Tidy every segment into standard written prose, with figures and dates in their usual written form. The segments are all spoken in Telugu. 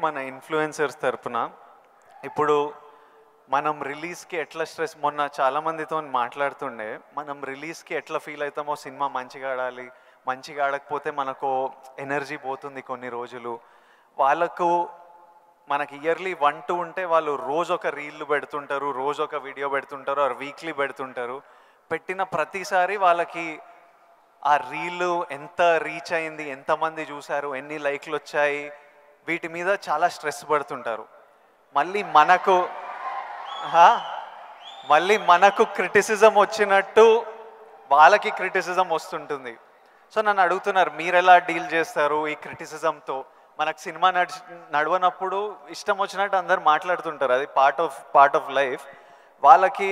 మన ఇన్ఫ్లుయెన్సర్స్ తరపున ఇప్పుడు మనం రిలీజ్కి ఎట్లా స్ట్రెస్, మొన్న చాలామందితో మాట్లాడుతుండే, మనం రిలీజ్కి ఎట్లా ఫీల్ అవుతామో, సినిమా మంచిగా ఆడాలి, మంచిగా ఆడకపోతే మనకు ఎనర్జీ పోతుంది కొన్ని రోజులు. వాళ్ళకు మనకి ఇయర్లీ 1-2 ఉంటే వాళ్ళు రోజు ఒక రీల్ పెడుతుంటారు, రోజు ఒక వీడియో పెడుతుంటారు, ఆర్ వీక్లీ పెడుతుంటారు. పెట్టిన ప్రతిసారి వాళ్ళకి ఆ రీల్ ఎంత రీచ్ అయింది, ఎంతమంది చూశారు, ఎన్ని లైక్లు వచ్చాయి, వీటి మీద చాలా స్ట్రెస్ పడుతుంటారు. మళ్ళీ మనకు క్రిటిసిజం వచ్చినట్టు వాళ్ళకి క్రిటిసిజం వస్తుంటుంది. సో నన్ను అడుగుతున్నారు, మీరు ఎలా డీల్ చేస్తారు ఈ క్రిటిసిజంతో? మనకు సినిమా నడవనప్పుడు ఇష్టం వచ్చినట్టు అందరు మాట్లాడుతుంటారు, అది పార్ట్ ఆఫ్ లైఫ్. వాళ్ళకి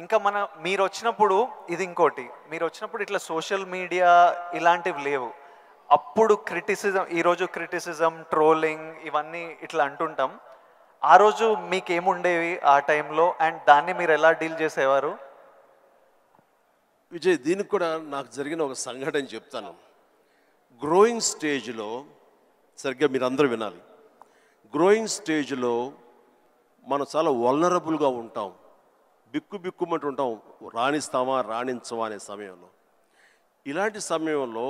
ఇంకా మీరు వచ్చినప్పుడు ఇది ఇంకోటి, మీరు వచ్చినప్పుడు ఇట్లా సోషల్ మీడియా ఇలాంటివి లేవు. అప్పుడు క్రిటిసిజం, ఈరోజు క్రిటిసిజం, ట్రోలింగ్ ఇవన్నీ ఇట్లా అంటుంటాం. ఆ రోజు మీకేముండేవి ఆ టైంలో, అండ్ దాన్ని మీరు ఎలా డీల్ చేసేవారు? విజయ్, దీనికి కూడా నాకు జరిగిన ఒక సంఘటన చెప్తాను. గ్రోయింగ్ స్టేజ్లో, సరిగ్గా మీరు అందరూ వినాలి, గ్రోయింగ్ స్టేజ్లో మనం చాలా వల్నరబుల్గా ఉంటాం, బిక్కుమంటూ ఉంటాం, రాణిస్తామా రాణించమా అనే సమయంలో. ఇలాంటి సమయంలో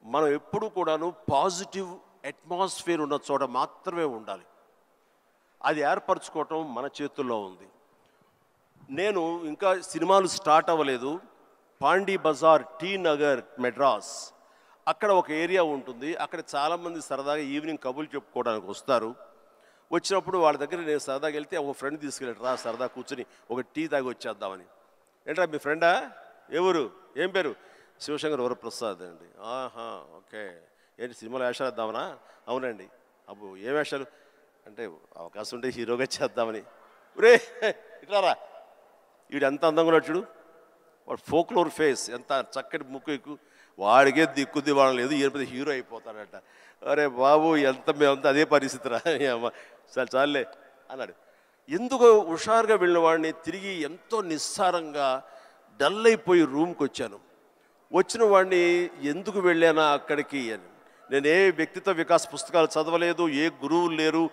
మనం ఎప్పుడు కూడాను పాజిటివ్ అట్మాస్ఫియర్ ఉన్న చోట మాత్రమే ఉండాలి. అది ఏర్పరచుకోవటం మన చేతుల్లో ఉంది. నేను ఇంకా సినిమాలు స్టార్ట్ అవ్వలేదు, పాండీ బజార్, టీ నగర్, మెడ్రాస్, అక్కడ ఒక ఏరియా ఉంటుంది. అక్కడ చాలామంది సరదాగా ఈవినింగ్ కబుర్లు చెప్పుకోవడానికి వస్తారు. వచ్చినప్పుడు వాళ్ళ దగ్గర నేను సరదాగా వెళ్తే ఒక ఫ్రెండ్ తీసుకెళ్ళాడు, రా సరదా కూర్చొని ఒక టీ తాగి వచ్చేద్దామని. ఏంట్రా మీ ఫ్రెండా, ఎవరు, ఏం పేరు? శివశంకర్ వరప్రసాద్ అండి. ఆహా, ఓకే. ఏంటి సినిమాలో వేషాలు వేద్దామనా? అవునండి. అబ్బో ఏ వేషాలు అంటే, అవకాశం ఉంటే హీరోగా చేద్దామని. రే ఇట్లారా, వీడు ఎంత అందంగా ఉన్నాడు చూడు, వాడు ఫోక్లోర్ ఫేస్, ఎంత చక్కటి ముక్కు ఎక్కువ, వాడికే దిక్కుద్ది వాడు లేదు, ఈయన హీరో అయిపోతాడట. అరే బాబు, మేమంతా అదే పరిస్థితి రా, చాలే అన్నాడు. ఎందుకు హుషారుగా వెళ్ళిన వాడిని తిరిగి ఎంతో నిస్సారంగా డల్ అయిపోయి రూమ్కి వచ్చాను. వచ్చిన వాడిని ఎందుకు వెళ్ళానా అక్కడికి అని, నేను ఏ వ్యక్తిత్వ వికాస్ పుస్తకాలు చదవలేదు, ఏ గురువులు లేరు,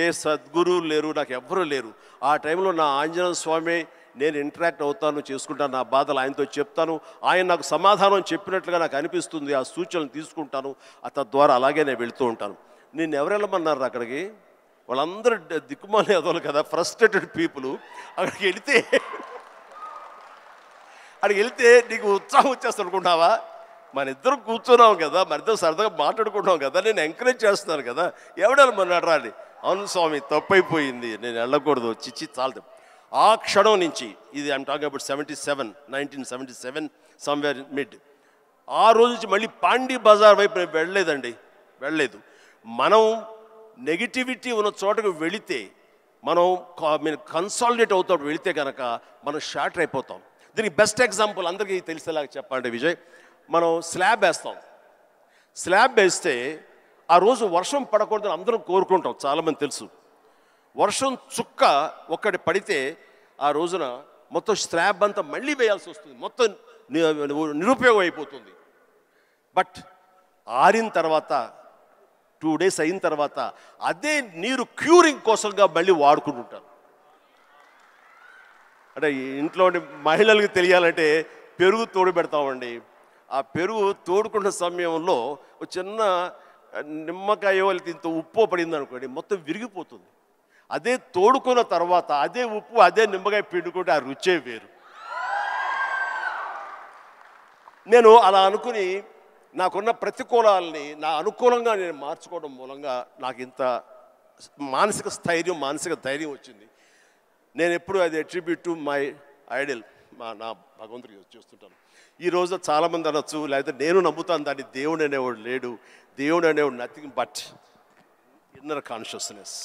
ఏ సద్గురువులు లేరు, నాకు ఎవ్వరూ లేరు. ఆ టైంలో నా ఆంజనేయ స్వామి నేను ఇంటరాక్ట్ అవుతాను, చేసుకుంటాను, నా బాధలు ఆయనతో చెప్తాను, ఆయన నాకు సమాధానం చెప్పినట్లుగా నాకు అనిపిస్తుంది, ఆ సూచనలు తీసుకుంటాను, తద్వారా అలాగే నేను వెళుతూ ఉంటాను. నేను ఎవరు వెళ్ళమన్నారు అక్కడికి? వాళ్ళందరూ దిక్కుమాలి అదోలు కదా, ఫ్రస్ట్రేటెడ్ పీపుల్. అక్కడికి వెళితే నీకు ఉత్సాహం వచ్చేస్తుంది అనుకుంటావా? మన ఇద్దరం కూర్చున్నాం కదా, మన ఇద్దరు సరదాగా మాట్లాడుకుంటున్నాం కదా, నేను ఎంకరేజ్ చేస్తున్నాను కదా, ఎవడెళ్ళమన్నాడు రా అని. అవును స్వామి, తప్పైపోయింది, నేను వెళ్ళకూడదు, చిచ్చి చాలదు. ఆ క్షణం నుంచి, ఇది I'm talking about 1977 somewhere mid, ఆ రోజు నుంచి మళ్ళీ పాండీ బజార్ వైపు నేను వెళ్ళలేదు. మనం నెగిటివిటీ ఉన్న చోటకు వెళితే, మనం కన్సాలిడేట్ అవుతాం, వెళితే కనుక మనం షార్టర్ అయిపోతాం. దీనికి బెస్ట్ ఎగ్జాంపుల్ అందరికీ తెలిసేలాగా చెప్పండి విజయ్, మనం స్లాబ్ వేస్తే ఆ రోజు వర్షం పడకూడదని అందరం కోరుకుంటాం, చాలామంది తెలుసు. వర్షం చుక్క ఒక్కటి పడితే ఆ రోజున మొత్తం స్లాబ్ అంతా మళ్ళీ వేయాల్సి వస్తుంది, మొత్తం నిరుపయోగం అయిపోతుంది. బట్ ఆరిన తర్వాత 2 days అయిన తర్వాత అదే నీరు క్యూరింగ్ కోసంగా మళ్ళీ వాడుకుంటుంటారు. అంటే ఇంట్లో మహిళలకు తెలియాలంటే పెరుగు తోడు పెడతామండి. ఆ పెరుగు తోడుకున్న సమయంలో ఒక చిన్న నిమ్మకాయ ఇంత ఉప్పు పడింది అనుకోండి, మొత్తం విరిగిపోతుంది. అదే తోడుకున్న తర్వాత అదే ఉప్పు, అదే నిమ్మకాయ పిండుకుంటే ఆ రుచే వేరు. నేను అలా అనుకుని నాకున్న ప్రతికూలాలని నా అనుకూలంగా నేను మార్చుకోవడం మూలంగా నాకు ఇంత మానసిక ధైర్యం వచ్చింది. నేను ఎప్పుడు అది అట్రిబ్యూట్ టు మై ఐడల్, నా భగవంతుడికి చూస్తుంటాను. ఈరోజు చాలామంది అనొచ్చు, లేకపోతే నేను నమ్ముతాను దాన్ని, దేవుడు అనేవాడు లేడు, దేవుడు అనేవాడు nothing but inner consciousness.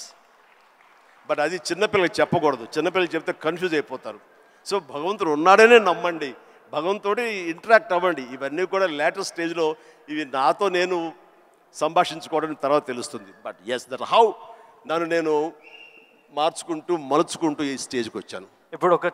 But అది చిన్నపిల్లలకి చెప్పకూడదు, చిన్నపిల్లలకి చెప్తే కన్ఫ్యూజ్ అయిపోతారు. సో భగవంతుడు ఉన్నాడనే నమ్మండి, భగవంతుడి ఇంటరాక్ట్ అవ్వండి. ఇవన్నీ కూడా లేటెస్ట్ స్టేజ్లో ఇవి నాతో నేను సంభాషించుకోవడం తర్వాత తెలుస్తుంది. బట్ ఎస్, దట్ హౌ నన్ను నేను మార్చుకుంటూ మలుచుకుంటూ ఈ స్టేజ్కి వచ్చాను. ఇప్పుడు ఒక